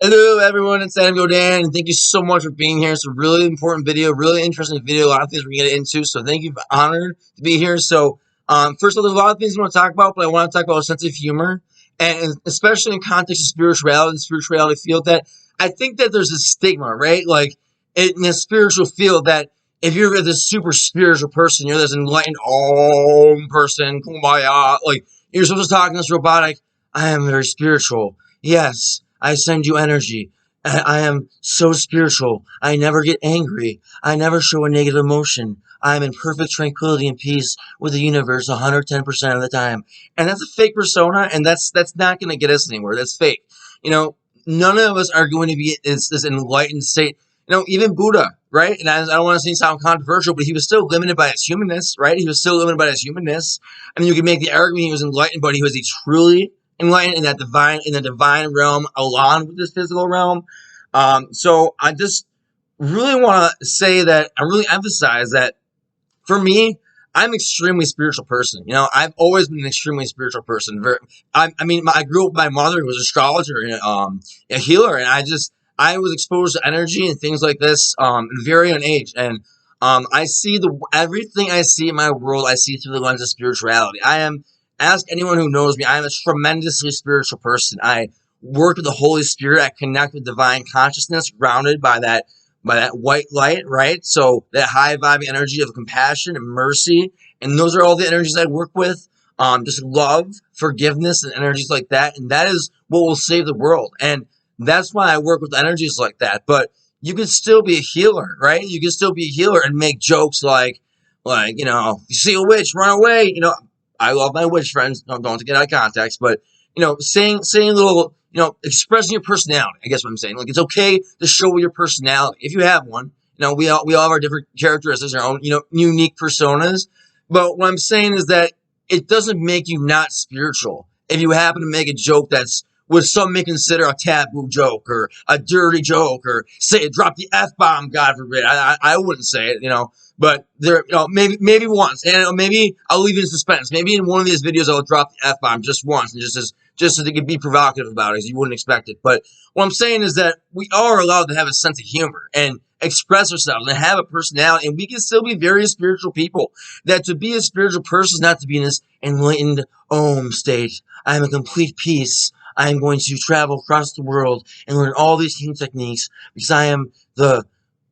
Hello everyone, it's Samuel Dan, and thank you so much for being here. It's a really important video, really interesting video, a lot of things we're going to get into, so thank you. I'm honored to be here. So, first of all, there's a lot of things I want to talk about, but I want to talk about a sense of humor, and especially in context of spirituality, the spirituality field, that I think that there's a stigma, right? Like, in the spiritual field, that if you're this super spiritual person, you're this enlightened person, kumbaya, like, you're supposed to talk in this robotic, I am very spiritual, yes. I send you energy. I am so spiritual. I never get angry. I never show a negative emotion. I am in perfect tranquility and peace with the universe 110% of the time. And that's a fake persona, and that's not going to get us anywhere. That's fake. You know, none of us are going to be in this enlightened state. You know, even Buddha, right? And I don't want to sound controversial, but he was still limited by his humanness, right? He was still limited by his humanness. I mean, you can make the argument he was enlightened, but he was a truly enlightened in the divine realm along with this physical realm. So I just really want to say that I really emphasize that for me, I'm an extremely spiritual person. You know, I've always been an extremely spiritual person. I grew up with my mother who was an astrologer and a healer, and I was exposed to energy and things like this at a very young age. And I see everything I see in my world, I see through the lens of spirituality. Ask anyone who knows me, I am a tremendously spiritual person. I work with the Holy Spirit. I connect with divine consciousness, grounded by that white light, right? So that high vibing energy of compassion and mercy. And those are all the energies I work with. Just love, forgiveness, and energies like that. And that is what will save the world. And that's why I work with energies like that. But you can still be a healer, right? You can still be a healer and make jokes like, you know, you see a witch, run away, you know. I love my witch friends. Don't get out of context, but you know, saying little, you know, expressing your personality. I guess what I'm saying. Like, it's okay to show your personality if you have one. You know, we all have our different characteristics, our own, you know, unique personas. But what I'm saying is that it doesn't make you not spiritual if you happen to make a joke that's what some may consider a taboo joke or a dirty joke, or drop the F-bomb, God forbid. I wouldn't say it, you know. But there, you know, maybe once, and maybe I'll leave it in suspense. Maybe in one of these videos I'll drop the F-bomb just once, and just so they can be provocative about it, as you wouldn't expect it. But what I'm saying is that we are allowed to have a sense of humor and express ourselves and have a personality, and we can still be very spiritual people. That to be a spiritual person is not to be in this enlightened Om state. I am in complete peace. I am going to travel across the world and learn all these healing techniques because I am the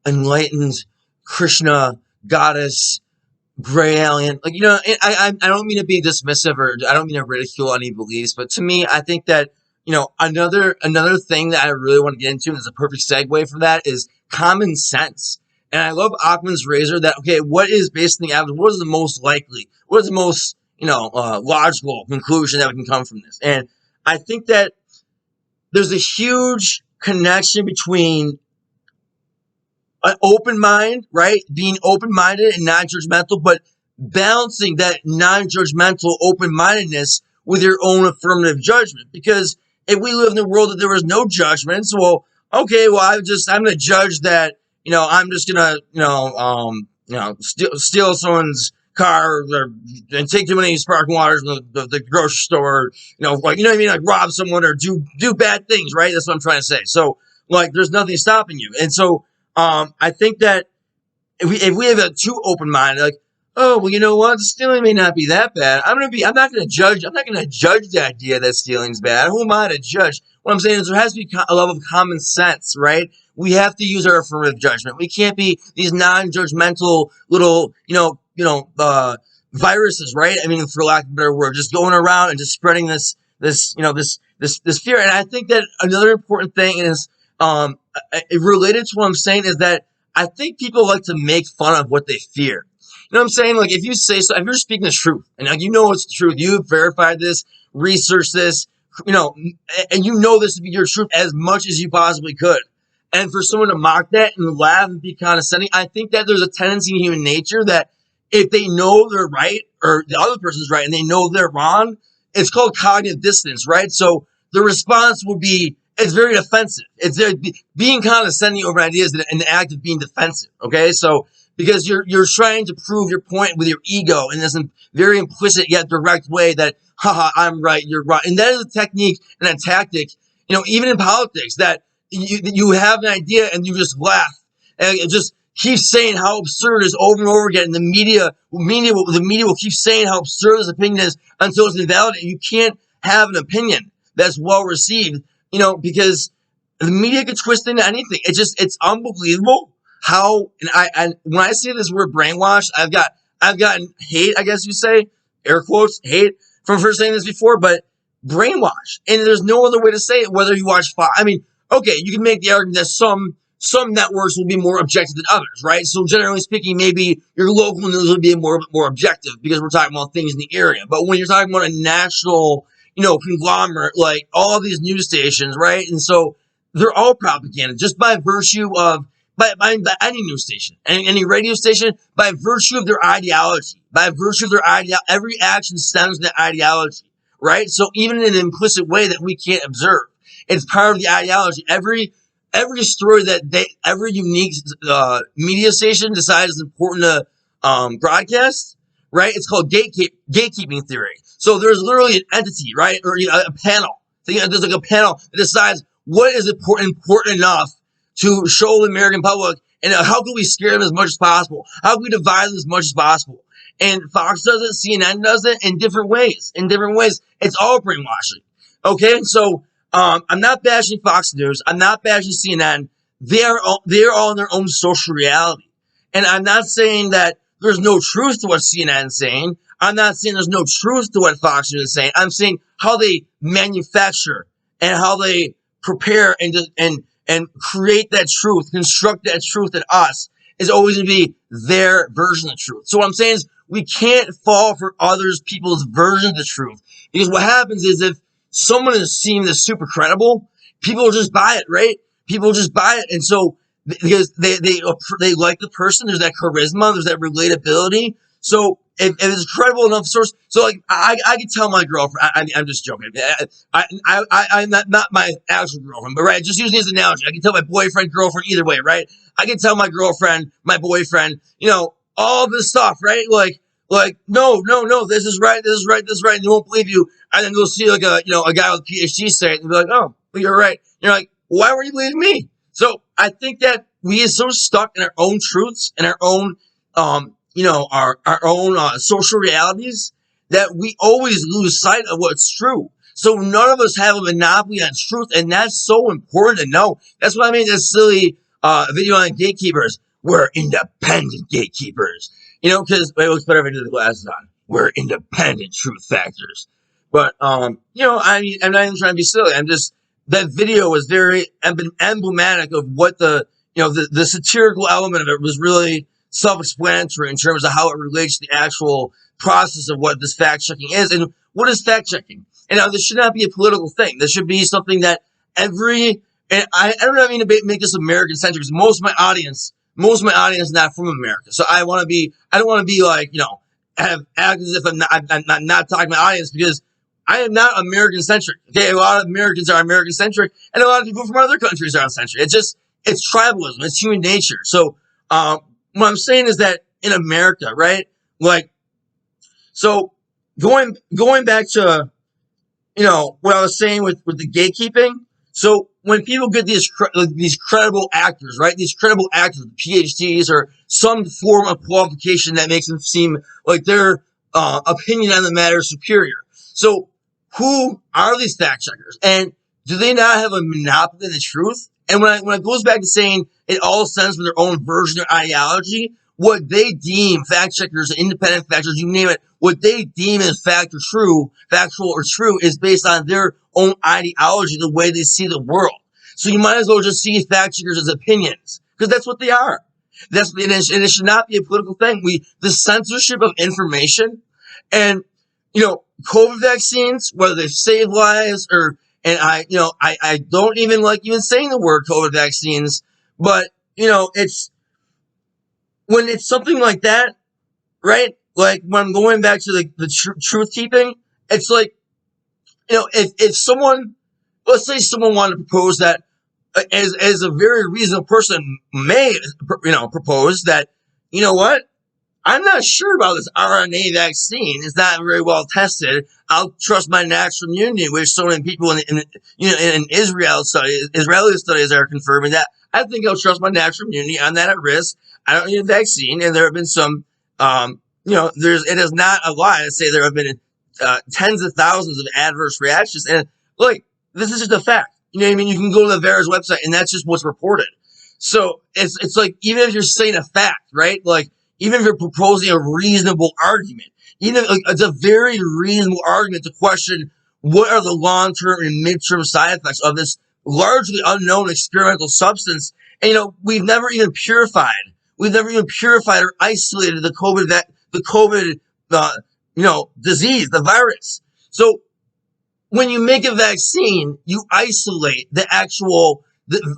enlightened Krishna goddess, gray alien. Like, you know, I don't mean to be dismissive, or I don't mean to ridicule any beliefs, but to me, I think that, you know, another thing that I really want to get into, and it's a perfect segue for that, is common sense. And I love Occam's razor that, okay, what is based on the evidence? What is the most likely? What is the most, you know, logical conclusion that can come from this? And I think that there's a huge connection between an open mind, right? Being open-minded and non-judgmental, but balancing that non-judgmental open-mindedness with your own affirmative judgment. Because if we live in a world that there was no judgments, well, okay, well, I'm going to judge that, you know, I'm just going to, steal someone's car and take too many sparkling waters from the grocery store, you know what I mean? Like rob someone or do bad things, right? That's what I'm trying to say. So, like, there's nothing stopping you. And so, I think that if we have a too open-minded, like, oh, well, you know what? Stealing may not be that bad. I'm not going to judge the idea that stealing's bad. Who am I to judge? What I'm saying is there has to be a level of common sense, right? We have to use our affirmative judgment. We can't be these non-judgmental little, viruses, right? I mean, for lack of a better word, just going around and just spreading this fear. And I think that another important thing is, related to what I'm saying, is that I think people like to make fun of what they fear. You know what I'm saying? Like, if you say so, if you're speaking the truth, and like, you know it's the truth, you've verified this, researched this, you know, and you know this to be your truth as much as you possibly could. And for someone to mock that and laugh and be condescending, I think that there's a tendency in human nature that if they know they're right or the other person's right and they know they're wrong, it's called cognitive dissonance, right? So the response would be, it's very defensive. It's being condescending over ideas and an act of being defensive. Okay, so because you're trying to prove your point with your ego in this very implicit yet direct way that, haha, I'm right, you're right, and that is a technique and a tactic. You know, even in politics, that you have an idea and you just laugh and it just keeps saying how absurd it is over and over again. And the media will keep saying how absurd this opinion is until it's invalidated. You can't have an opinion that's well received, because the media can twist into anything. It's unbelievable how, and when I say this word brainwash, I've gotten hate, I guess you say, air quotes, hate from first saying this before, but brainwash. And there's no other way to say it, whether you watch Fox. I mean, okay, you can make the argument that some networks will be more objective than others, right? So generally speaking, maybe your local news will be more objective because we're talking about things in the area. But when you're talking about a national, conglomerate, like all of these news stations, right? And so they're all propaganda just by virtue of, by any news station, any radio station, by virtue of their ideology, every action stems from that ideology, right? So even in an implicit way that we can't observe, it's part of the ideology. Every story that every unique media station decides is important to broadcast, right? It's called gatekeeping theory. So there's literally an entity, right, or a panel. There's like a panel that decides what is important enough to show the American public, and how can we scare them as much as possible? How can we divide them as much as possible? And Fox does it, CNN does it in different ways. It's all brainwashing. Okay, and so I'm not bashing Fox News. I'm not bashing CNN. They're all in their own social reality. And I'm not saying that there's no truth to what CNN is saying. I'm not saying there's no truth to what Fox News is saying. I'm saying how they manufacture and how they prepare and create that truth, construct that truth in us is always going to be their version of the truth. So what I'm saying is we can't fall for people's version of the truth, because what happens is if someone is seen as super credible, people will just buy it, right? People will just buy it. And so because they like the person, there's that charisma, there's that relatability. So if it's a credible enough source, so like I can tell my girlfriend, I'm just joking. I'm not my actual girlfriend, but right, just using this analogy, I can tell my boyfriend, girlfriend, either way, right? I can tell my girlfriend, my boyfriend, all this stuff, right? Like, no, this is right, and they won't believe you. And then they'll see like a guy with a PhD say it, and they'll be like, oh, well, you're right. And you're like, why were you believing me? So I think that we are so stuck in our own truths and our own, our own social realities that we always lose sight of what's true. So none of us have a monopoly on truth, and that's so important to know. That's what I mean. That silly video on gatekeepers. We're independent gatekeepers. Because it looks better if I do the glasses on. We're independent truth factors. But I'm not even trying to be silly. That video was very emblematic of what the satirical element of it was really self-explanatory in terms of how it relates to the actual process of what this fact-checking is. And what is fact-checking? And now this should not be a political thing. This should be something that and I don't mean to make this American-centric, because most of my audience is not from America. So I don't want to be like, act as if I'm not talking to my audience, because I am not American-centric. Okay, a lot of Americans are American-centric, and a lot of people from other countries are centric. It's tribalism. It's human nature. So what I'm saying is that in America, right? Like, so going back to what I was saying with the gatekeeping. So when people get these credible actors, right? These credible actors, PhDs or some form of qualification that makes them seem like their opinion on the matter is superior. So who are these fact checkers? And do they not have a monopoly of the truth? And when it goes back to saying it all stems from their own version or ideology, what they deem fact checkers, independent fact checkers, you name it, what they deem as factual or true is based on their own ideology, the way they see the world. So you might as well just see fact checkers as opinions, because that's what they are. And it should not be a political thing. The censorship of information and, COVID vaccines, whether they've saved lives I don't even like even saying the word COVID vaccines, but, it's when it's something like that, right? Like when I'm going back to the truth keeping, it's like, if someone, let's say someone wanted to propose that, as a very reasonable person may, propose that, you know what? I'm not sure about this RNA vaccine. It's not very well tested. I'll trust my natural immunity, which so many people in Israeli studies are confirming that. I think I'll trust my natural immunity. I'm not at risk. I don't need a vaccine. And there have been some, it is not a lie to say there have been tens of thousands of adverse reactions. And look, this is just a fact. You know what I mean? You can go to the VAERS website, and that's just what's reported. So it's like, even if you're saying a fact, right? Like, even if you're proposing a reasonable argument, even if, it's a very reasonable argument to question what are the long-term and mid-term side effects of this largely unknown experimental substance. And, we've never even purified or isolated the COVID disease, the virus. So when you make a vaccine, you isolate the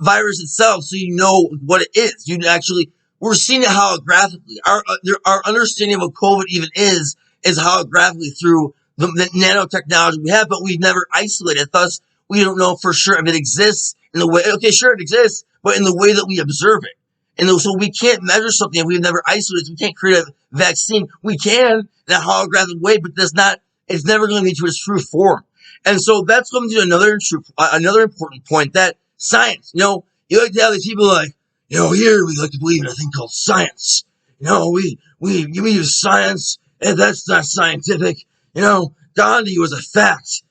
virus itself, so you know what it is. We're seeing it holographically. Our understanding of what COVID even is holographically through the nanotechnology we have, but we've never isolated it. Thus, we don't know for sure if it exists in the way. Okay, sure, it exists, but in the way that we observe it. And so we can't measure something if we've never isolated it. We can't create a vaccine. We can in a holographic way, but it's never going to be to its true form. And so that's going to another important point, that science, you like to have these people like, here we like to believe in a thing called science. We use science, and that's not scientific. Gandhi was a fact.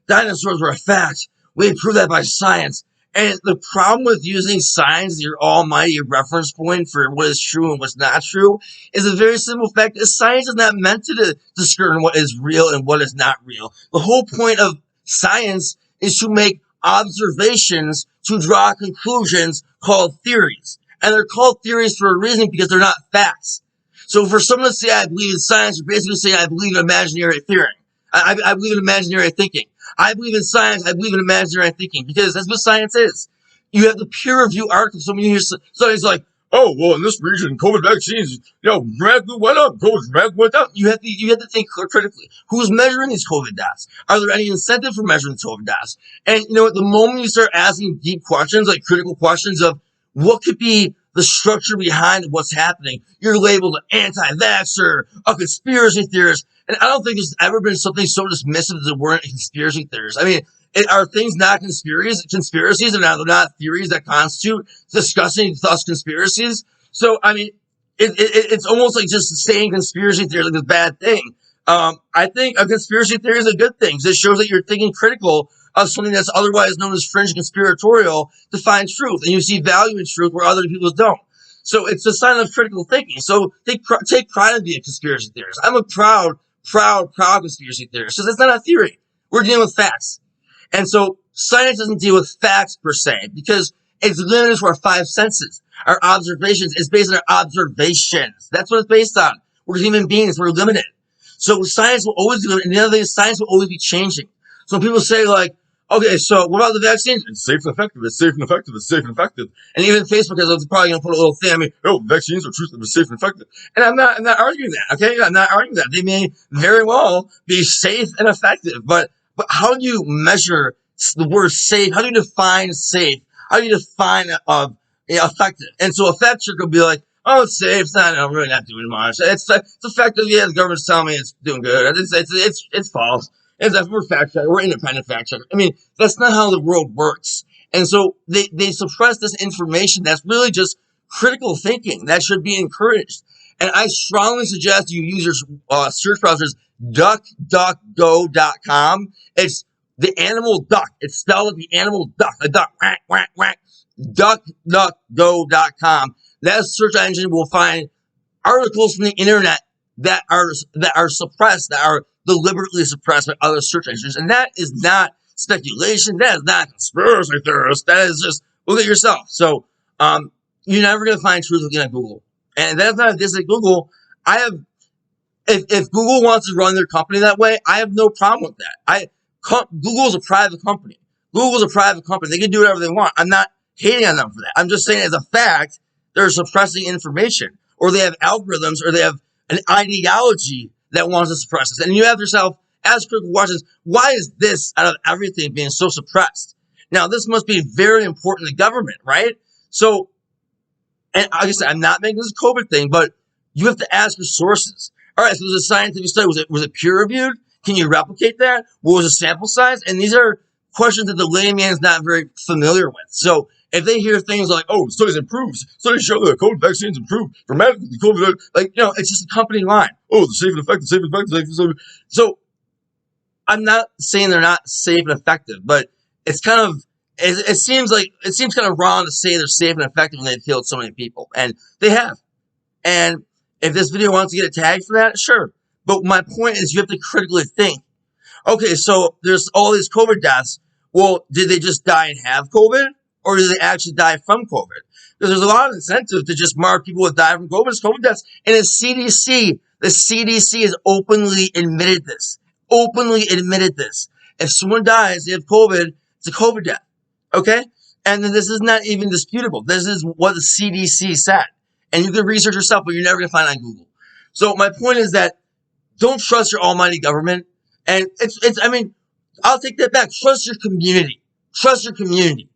Dinosaurs were a fact. We prove that by science. And the problem with using science as your almighty reference point for what is true and what's not true is a very simple fact that science is not meant to discern what is real and what is not real. The whole point of science is to make observations to draw conclusions called theories. And they're called theories for a reason, because they're not facts. So for someone to say, I believe in science, you're basically saying, I believe in imaginary theory. I believe in imaginary thinking. I believe in science. I believe in imaginary thinking, because that's what science is. You have the peer review article. So when you hear studies like, oh, well, in this region, COVID vaccines, dramatically went up, COVID dramatically went down. You have to think critically. Who's measuring these COVID deaths? Are there any incentive for measuring COVID deaths? And the moment you start asking deep questions, like critical questions of what could be the structure behind what's happening, you're labeled an anti-vaxxer, a conspiracy theorist. And I don't think there's ever been something so dismissive as there weren't conspiracy theorists. I mean, are things not conspiracies, and are not theories that constitute discussing thus conspiracies? So, I mean, it's almost like just saying conspiracy theory is like a bad thing. I think a conspiracy theory is a good thing, because it shows that you're thinking critical of something that's otherwise known as fringe conspiratorial to find truth, and you see value in truth where other people don't. So it's a sign of critical thinking. So take pride in being a conspiracy theorist. I'm a proud conspiracy theorist, because it's not a theory. We're dealing with facts. And so science doesn't deal with facts per se, because it's limited to our five senses. Our observations is based on our observations. That's what it's based on. We're human beings. We're limited. So science will always be limited. And the other thing is, science will always be changing. So when people say, like, okay, so what about the vaccines? It's safe and effective. It's safe and effective. It's safe and effective. And even Facebook is probably going to put a little thing. I mean, vaccines are truthful. They're safe and effective. And I'm not arguing that. Okay, I'm not arguing that. They may very well be safe and effective. But how do you measure the word safe? How do you define safe? How do you define effective? And so a fact checker will be like, oh, it's safe. It's not. I'm really not doing much. It's effective. Yeah, the government's telling me it's doing good. It's false. We're fact checker. We're independent fact checker. I mean, that's not how the world works. And so they suppress this information that's really just critical thinking that should be encouraged. And I strongly suggest you use your search browsers duckduckgo.com. It's the animal duck. It's spelled like the animal duck. A duck. Whack, whack, whack. Duckduckgo.com. That search engine will find articles from the internet that are suppressed, that are deliberately suppressed by other search engines. And that is not speculation. That is not conspiracy theorist. That is just, look at yourself. So you're never going to find truth looking at Google. And that's not a diss at Google. If Google wants to run their company that way, I have no problem with that. Google is a private company. Google is a private company. They can do whatever they want. I'm not hating on them for that. I'm just saying, as a fact, they're suppressing information, or they have algorithms, or they have an ideology that wants to suppress us. And you have yourself ask critical questions. Why is this, out of everything, being so suppressed? Now, this must be very important to government, right? So, and like I said, I'm not making this a COVID thing, but You have to ask your sources. All right, so there's a scientific study. Was it peer reviewed? Can you replicate that? What was the sample size? And these are questions that the layman is not very familiar with. So if they hear things like, "Oh, studies improves, studies show that COVID vaccines improve dramatically," COVID, like, it's just a company line. Oh, the safe and effective, safe and effective, safe and effective. So I'm not saying they're not safe and effective, but it's kind of it seems kind of wrong to say they're safe and effective when they've killed so many people, and they have. And if this video wants to get a tag for that, sure. But my point is, you have to critically think. Okay, so there's all these COVID deaths. Well, did they just die and have COVID, or did they actually die from COVID? Because there's a lot of incentive to just mark people who die from COVID as COVID deaths. And the CDC has openly admitted this. If someone dies, they have COVID, it's a COVID death. Okay? And then this is not even disputable. This is what the CDC said. And you can research yourself, but you're never going to find it on Google. So my point is that don't trust your almighty government. And I'll take that back. Trust your community. Trust your community.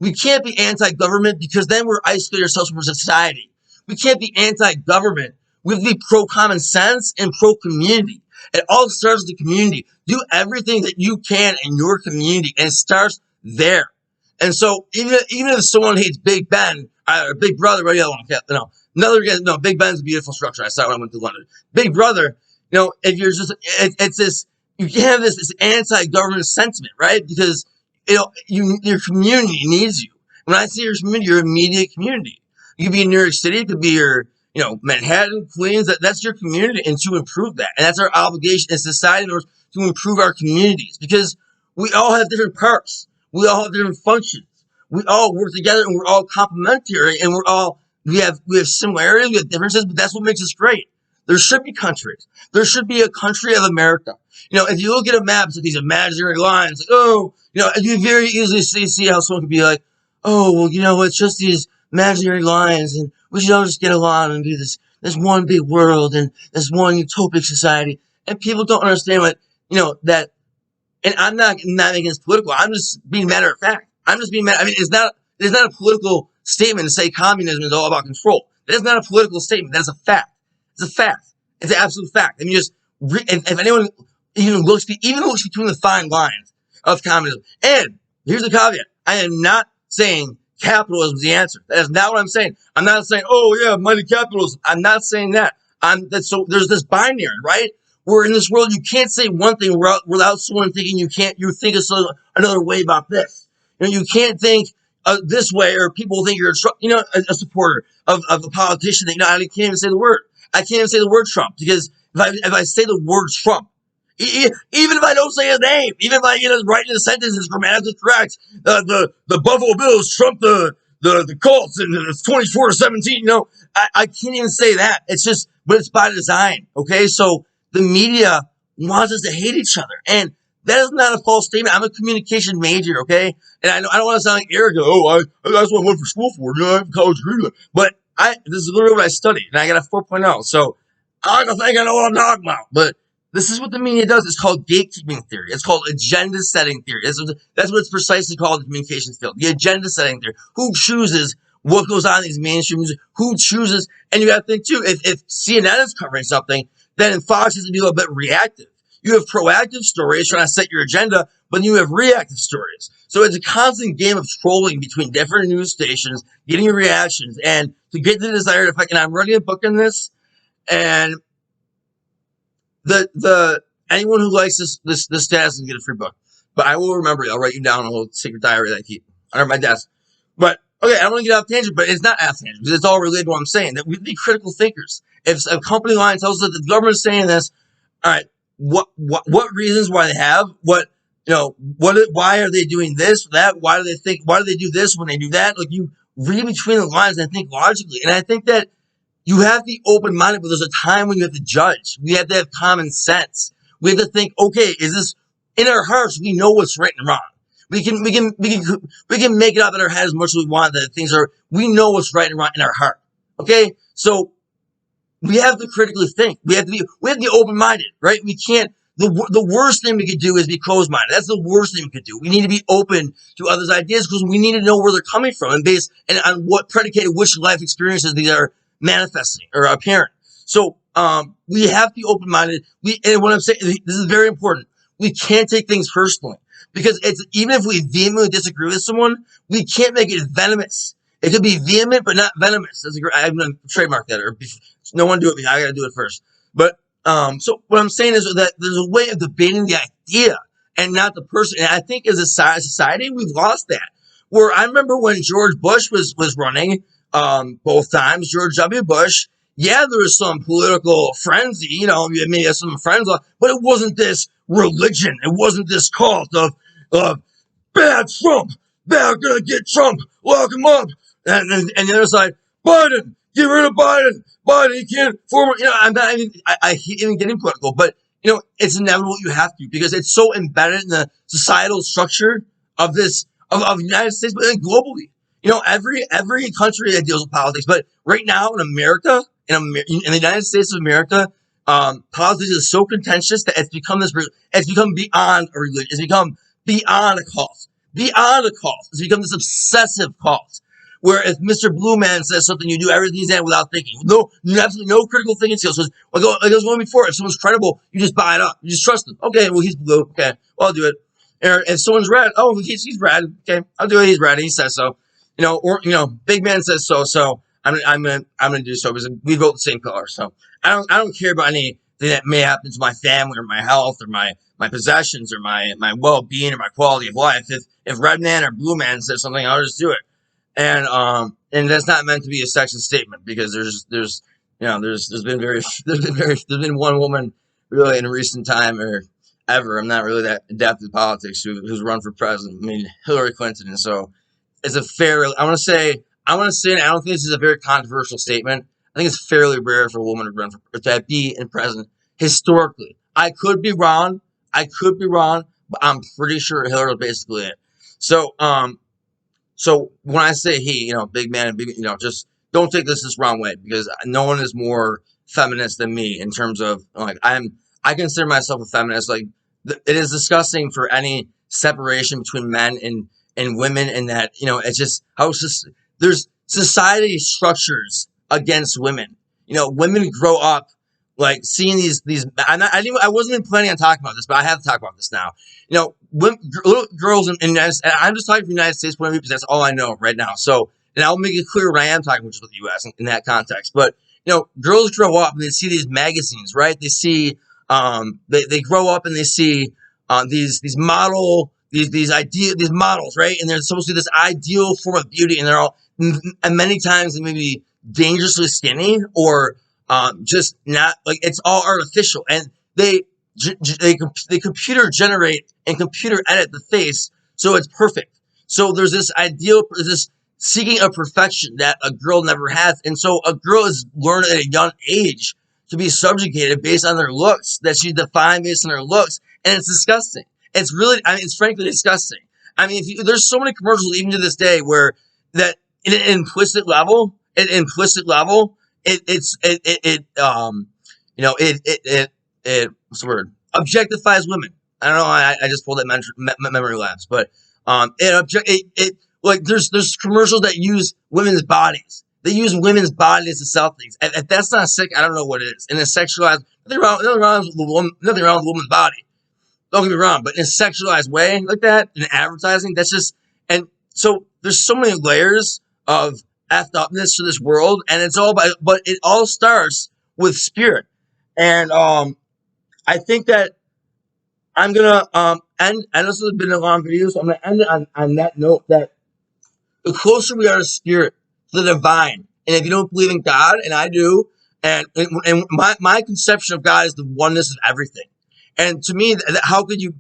We can't be anti-government because then we're isolating ourselves from society. We can't be anti-government. We have to be pro-common sense and pro-community. It all starts with the community. Do everything that you can in your community, and it starts there. And so even if someone hates Big Ben or Big Brother, or the other one, Big Ben's a beautiful structure. I saw it when I went to London. Big Brother, if you're just, it's this, you can have this anti-government sentiment, right? Because your community needs you. When I say your community, your immediate community. You could be in New York City, it could be your, Manhattan, Queens. That's your community, and to improve that, and that's our obligation as society in order to improve our communities, because we all have different parts, we all have different functions, we all work together, and we're all complementary, and we have similarities, we have differences, but that's what makes us great. There should be countries. There should be a country of America. If you look at a map, it's like these imaginary lines. You very easily see how someone could be like, "Oh, well, it's just these imaginary lines, and we should all just get along and be this one big world and this one utopic society." And people don't understand that. And I'm not making this political. I'm just being matter of fact. It's not a political statement to say communism is all about control. That is not a political statement. That is a fact. It's a fact. It's an absolute fact. If anyone even looks between the fine lines of communism, and here's the caveat: I am not saying capitalism is the answer. That is not what I'm saying. I'm not saying, "Oh yeah, mighty capitalism." I'm not saying that. So there's this binary, right? Where in this world you can't say one thing without someone thinking you think of another way about this. You can't think this way, or people think you're a supporter of a politician that I can't even say the word. I can't even say the word Trump, because if I say the word Trump, even if I don't say his name, even if I write in the sentence is grammatically correct, the Buffalo Bills trump the Colts and it's 24-17. I can't even say that. It's just, but it's by design. Okay, so the media wants us to hate each other, and that is not a false statement. I'm a communication major, okay, and I don't want to sound like arrogant. Oh, that's what I went for school for. I have a college degree, but this is literally what I studied, and I got a 4.0. So I don't think I know what I'm talking about, but this is what the media does. It's called gatekeeping theory. It's called agenda setting theory. That's what it's precisely called in the communications field. The agenda setting theory. Who chooses what goes on in these mainstream news? Who chooses? And you got to think too, if CNN is covering something, then Fox has to be a little bit reactive. You have proactive stories trying to set your agenda, but you have reactive stories. So it's a constant game of trolling between different news stations, getting reactions, and to get the desired effect. And I'm writing a book on this, and the anyone who likes this status can get a free book. But I will remember it. I'll write you down a little secret diary that I keep under my desk. But okay, I don't want to get off tangent, but it's not off tangent because it's all related to what I'm saying. That we be critical thinkers. If a company line tells us that the government is saying this, all right, what reasons why they have? Why are they doing this, that? Why do they do this when they do that? Like, you read between the lines and think logically. And I think that you have to be open-minded, but there's a time when you have to judge. We have to have common sense. We have to think, okay, is this in our hearts? We know what's right and wrong. We can make it up in our head as much as we want that we know what's right and wrong in our heart. Okay? So we have to critically think. We have to be open-minded, right? We can't, the worst thing we could do is be closed-minded. That's the worst thing we could do. We need to be open to others' ideas because we need to know where they're coming from and on what predicated which life experiences these are manifesting or apparent. So we have to be open-minded. And what I'm saying, this is very important. We can't take things personally, because it's, even if we vehemently disagree with someone, we can't make it venomous. It could be vehement, but not venomous. I'm going to trademark that, or no one do it. I got to do it first. But so what I'm saying is that there's a way of debating the idea and not the person. And I think as a society, we've lost that. Where I remember when George Bush was running, both times, George W. Bush, yeah, there was some political frenzy, you know, maybe some friends, but it wasn't this religion. It wasn't this cult of bad Trump. They're gonna get Trump. Lock him up. And the other side, Biden, get rid of Biden. Biden, he can't form. You know, I hate even getting political, but you know, it's inevitable. You have to, because it's so embedded in the societal structure of this of the United States, but then globally. You know, every country that deals with politics, but right now in America, in the United States of America, politics is so contentious that it's become beyond a religion. It's become beyond a cause. Beyond a cause. It's become this obsessive cause. Where if Mr. Blue Man says something, you do everything he's saying without thinking. Absolutely no critical thinking skills. So like I was going before, if someone's credible, you just buy it up. You just trust them. Okay, well, he's blue. Okay, well, I'll do it. Or if someone's red, oh, he's red. Okay, I'll do it. He's red. He says so. You know, or you know, big man says so. So I'm gonna do so because we vote the same color. So I don't care about anything that may happen to my family or my health or my possessions or my well-being or my quality of life. If red man or blue man says something, I'll just do it. And that's not meant to be a sexist statement, because there's been one woman really in recent time or ever. I'm not really that adept at politics who's run for president. I mean, Hillary Clinton. And so it's a fair. I want to say, I don't think this is a very controversial statement. I think it's fairly rare for a woman to run to be in president historically. I could be wrong, but I'm pretty sure Hillary basically it. So So when I say he, you know, big man, you know, just don't take this wrong way, because no one is more feminist than me in terms of, like, I consider myself a feminist. Like, it is disgusting for any separation between men and women, and that, you know, it's just how there's society structures against women. You know, women grow up like seeing these. I wasn't even planning on talking about this, but I have to talk about this now. You know, little girls in the United States, and I'm just talking from the United States point of view because that's all I know right now. So, and I'll make it clear when I am talking with the U.S. in that context. But you know, girls grow up and they see these magazines, right? They see, they grow up and they see these models, right? And they're supposed to be this ideal form of beauty, and they're all, and many times they may be dangerously skinny or just not, like, it's all artificial, and they computer generate and computer edit the face so it's perfect. So there's this seeking of perfection that a girl never has, and so a girl is learned at a young age to be subjugated based on their looks, that she's defined based on her looks, and it's disgusting. It's really, I mean, it's frankly disgusting. I mean, there's so many commercials even to this day where that in an implicit level, what's the word? Objectifies women. I don't know. I just pulled that memory lapse, but like there's commercials that use women's bodies. They use women's bodies to sell things. If that's not sick, I don't know what it is. In a sexualized, nothing wrong with the woman's body. Don't get me wrong, but in a sexualized way like that, in advertising, that's just, and so there's so many layers of effed upness to this world, and but it all starts with spirit. And I think that I'm gonna end. I know this has been a long video, so I'm gonna end it on that note, that the closer we are to spirit, to the divine, and if you don't believe in God, and I do, and my conception of God is the oneness of everything. And to me, how could you,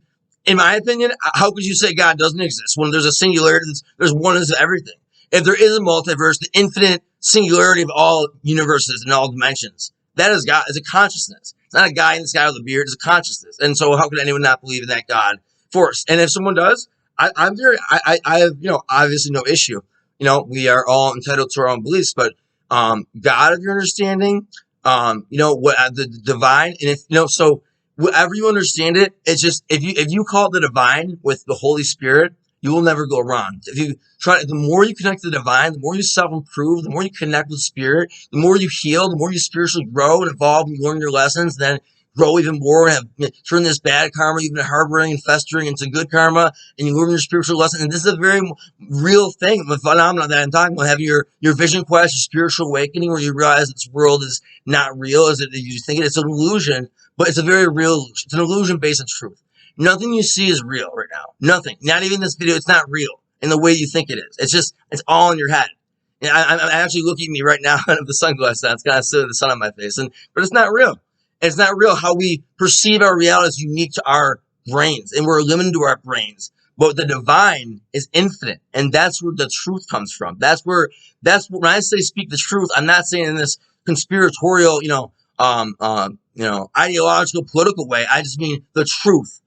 in my opinion, how could you say God doesn't exist when there's a singularity, there's oneness of everything? If there is a multiverse, the infinite singularity of all universes and all dimensions, that is God. It's a consciousness. It's not a guy in the sky with a beard. It's a consciousness. And so how could anyone not believe in that God force? And if someone does, I have, you know, obviously no issue. You know, we are all entitled to our own beliefs, but God of your understanding, you know, what the divine, and if, you know, so whatever you understand it, it's just, if you call it the divine with the Holy Spirit, you will never go wrong. If you try, the more you connect to the divine, the more you self-improve, the more you connect with spirit, the more you heal, the more you spiritually grow and evolve and learn your lessons, then grow even more and have turn this bad karma you've been harboring and festering into good karma, and you learn your spiritual lesson. And this is a very real thing, the phenomenon that I'm talking about, having your vision quest, your spiritual awakening, where you realize this world is not real, is it you think it's an illusion, but it's a very real illusion. It's an illusion based on truth. Nothing you see is real right now. Nothing. Not even this video. It's not real in the way you think it is. It's all in your head. And I'm actually looking at me right now with the sunglasses on. It's kind of silly, the sun on my face. But it's not real. It's not real. How we perceive our reality is unique to our brains, and we're limited to our brains. But the divine is infinite, and that's where the truth comes from. That's when I say speak the truth, I'm not saying in this conspiratorial, ideological, political way. I just mean the truth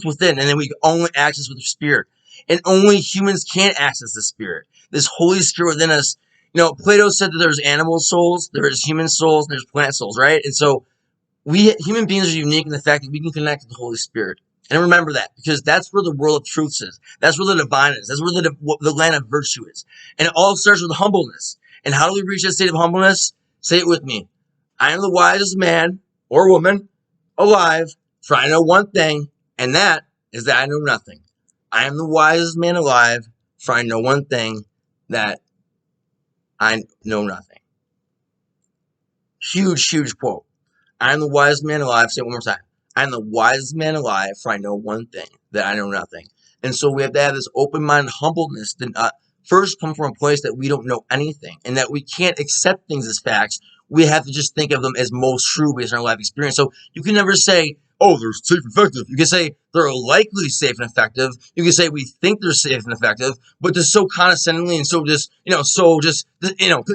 within, and then we can only access with the spirit, and only humans can access the spirit. This Holy Spirit within us. Plato said that there's animal souls, there's human souls, and there's plant souls, right? And so we human beings are unique in the fact that we can connect with the Holy Spirit. And remember that, because that's where the world of truth is. That's where the divine is. That's where the land of virtue is. And it all starts with humbleness. And how do we reach that state of humbleness? Say it with me. I am the wisest man or woman alive, for I know one thing, and that is that I know nothing. I am the wisest man alive, for I know one thing, that I know nothing. Huge, huge quote. I am the wisest man alive. Say it one more time. I am the wisest man alive, for I know one thing, that I know nothing. And so we have to have this open-minded humbleness that first come from a place that we don't know anything, and that we can't accept things as facts. We have to just think of them as most true based on our life experience. So you can never say, oh, they're safe and effective. You can say they're likely safe and effective. You can say we think they're safe and effective, but just so condescendingly and so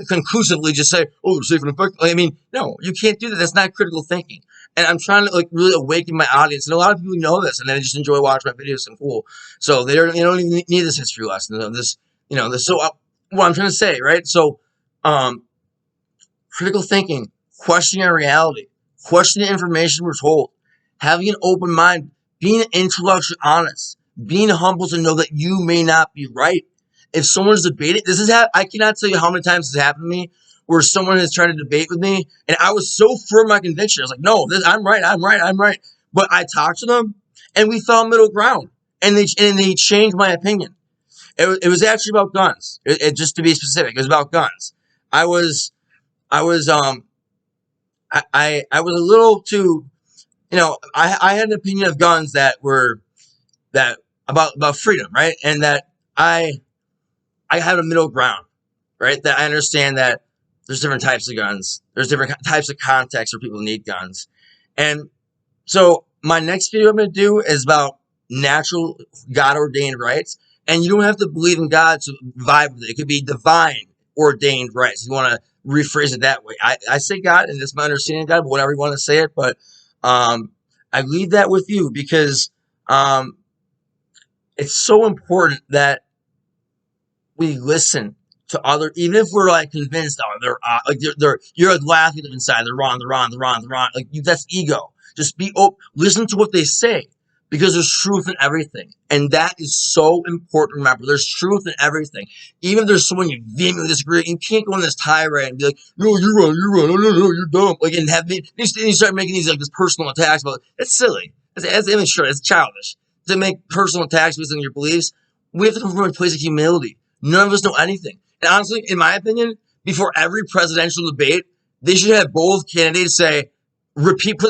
conclusively just say, oh, they're safe and effective. I mean, no, you can't do that. That's not critical thinking. And I'm trying to really awaken my audience. And a lot of people know this, and they just enjoy watching my videos and cool. So they don't even need this history lesson. So what I'm trying to say, right? So, critical thinking, questioning our reality, questioning the information we're told, having an open mind, being intellectually honest, being humble to know that you may not be right. If someone's debating, I cannot tell you how many times this happened to me, where someone has tried to debate with me, and I was so firm in my conviction. I was like, no, I'm right. But I talked to them, and we found middle ground, and they changed my opinion. It was actually about guns. Just to be specific, it was about guns. I was a little too, I had an opinion of guns about freedom, right? And that I have a middle ground, right? That I understand that there's different types of guns. There's different types of contexts where people need guns. And so my next video I'm going to do is about natural God-ordained rights. And you don't have to believe in God to vibe with it. It could be divine ordained rights. If you want to rephrase it that way. I say God, and that's my understanding of God, but whatever you want to say it. But I leave that with you, because it's so important that we listen to other, even if we're convinced, you're laughing at them inside, they're wrong. That's ego. Just be open, listen to what they say, because there's truth in everything, and that is so important. Remember, there's truth in everything. Even if there's someone you vehemently disagree, you can't go on this tirade and be like, no, you're wrong, no, you're dumb. And you start making these this personal attacks. But it's silly. It's immature. It's childish to make personal attacks based on your beliefs. We have to come from a place of humility. None of us know anything. And honestly, in my opinion, before every presidential debate, they should have both candidates put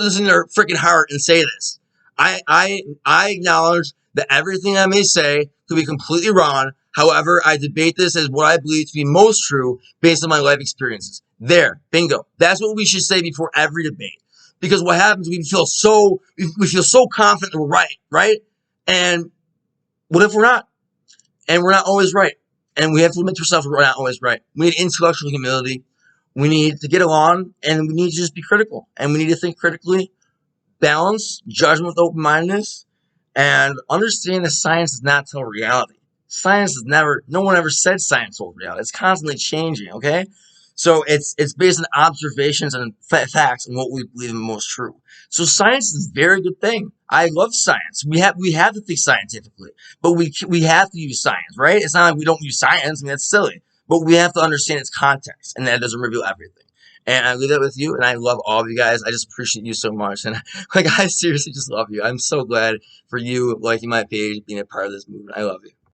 this in their freaking heart and say this. I acknowledge that everything I may say could be completely wrong. However, I debate this as what I believe to be most true based on my life experiences. There, bingo. That's what we should say before every debate. Because what happens, we feel so confident that we're right? And what if we're not? And we're not always right. And we have to admit to ourselves we're not always right. We need intellectual humility. We need to get along, and we need to just be critical. And we need to think critically, balance judgment with open-mindedness, and understand that science does not tell reality. No one ever said science told reality. It's constantly changing, okay? So it's based on observations and facts and what we believe is most true. So science is a very good thing. I love science. We have to think scientifically, but we have to use science, right? It's not like we don't use science. I mean, that's silly. But we have to understand its context, and that doesn't reveal everything. And I leave that with you, and I love all of you guys. I just appreciate you so much, and like I seriously just love you. I'm so glad for you liking my page, being a part of this movement. I love you.